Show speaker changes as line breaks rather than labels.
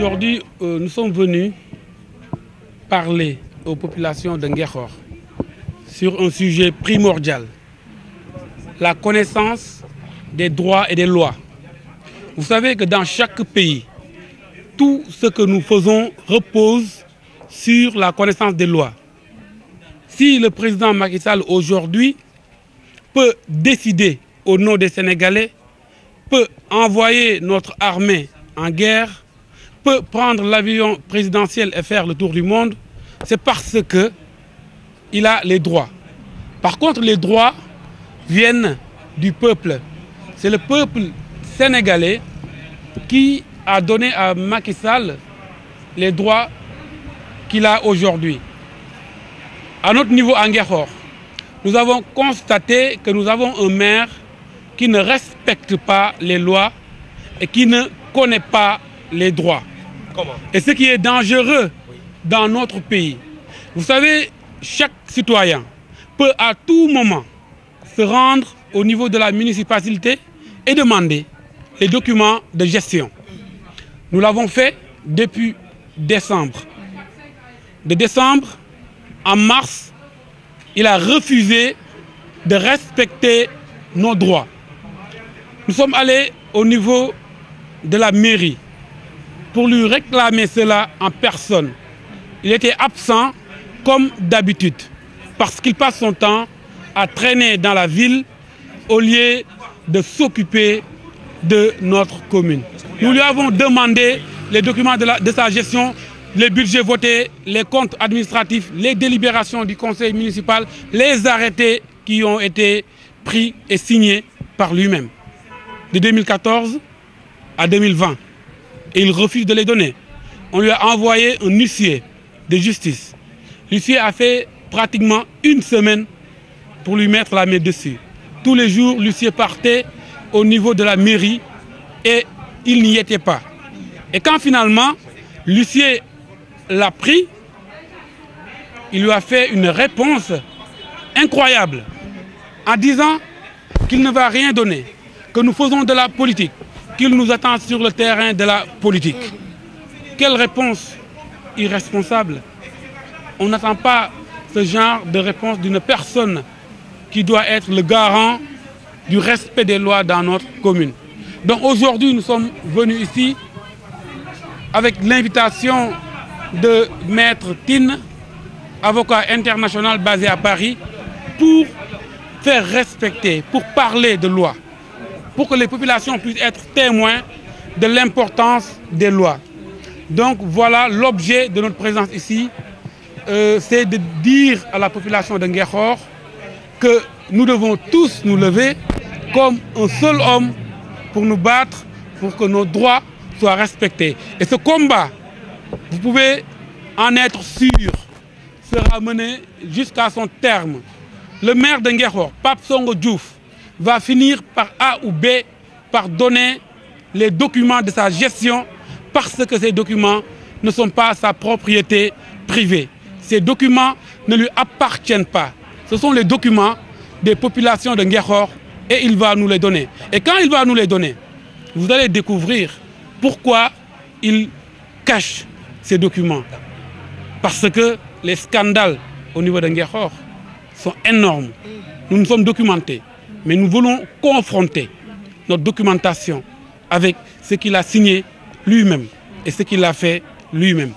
Aujourd'hui, nous sommes venus parler aux populations de Nguékhor sur un sujet primordial, la connaissance des droits et des lois. Vous savez que dans chaque pays, tout ce que nous faisons repose sur la connaissance des lois. Si le président Macky Sall aujourd'hui peut décider au nom des Sénégalais, peut envoyer notre armée en guerre, peut prendre l'avion présidentiel et faire le tour du monde, c'est parce qu'il a les droits. Par contre, les droits viennent du peuple. C'est le peuple sénégalais qui a donné à Macky Sall les droits qu'il a aujourd'hui. À notre niveau à Nguékhor, nous avons constaté que nous avons un maire qui ne respecte pas les lois et qui ne connaît pas les droits.
Comment?
Et ce qui est dangereux dans notre pays. Vous savez, chaque citoyen peut à tout moment se rendre au niveau de la municipalité et demander les documents de gestion. Nous l'avons fait depuis décembre. De décembre à mars, il a refusé de respecter nos droits. Nous sommes allés au niveau de la mairie pour lui réclamer cela en personne. Il était absent comme d'habitude parce qu'il passe son temps à traîner dans la ville au lieu de s'occuper de notre commune. Nous lui avons demandé les documents de sa gestion, les budgets votés, les comptes administratifs, les délibérations du conseil municipal, les arrêtés qui ont été pris et signés par lui-même. De 2014 à 2020. Et il refuse de les donner. On lui a envoyé un huissier de justice. L'huissier a fait pratiquement une semaine pour lui mettre la main dessus. Tous les jours, l'huissier partait au niveau de la mairie et il n'y était pas. Et quand finalement, l'huissier l'a pris, il lui a fait une réponse incroyable en disant qu'il ne va rien donner, que nous faisons de la politique, qu'il nous attend sur le terrain de la politique. Quelle réponse irresponsable! On n'attend pas ce genre de réponse d'une personne qui doit être le garant du respect des lois dans notre commune. Donc aujourd'hui, nous sommes venus ici avec l'invitation de Maître Tine, avocat international basé à Paris, pour faire respecter, pour parler de loi, pour que les populations puissent être témoins de l'importance des lois. Donc voilà l'objet de notre présence ici, c'est de dire à la population de Nguékhor que nous devons tous nous lever comme un seul homme pour nous battre, pour que nos droits soient respectés. Et ce combat, vous pouvez en être sûr, sera mené jusqu'à son terme. Le maire de Nguékhor, Pape Songo Diouf, va finir par A ou B, par donner les documents de sa gestion parce que ces documents ne sont pas sa propriété privée. Ces documents ne lui appartiennent pas. Ce sont les documents des populations de Nguékhor et il va nous les donner. Et quand il va nous les donner, vous allez découvrir pourquoi il cache ces documents. Parce que les scandales au niveau de Nguékhor sont énormes. Nous nous sommes documentés. Mais nous voulons confronter notre documentation avec ce qu'il a signé lui-même et ce qu'il a fait lui-même.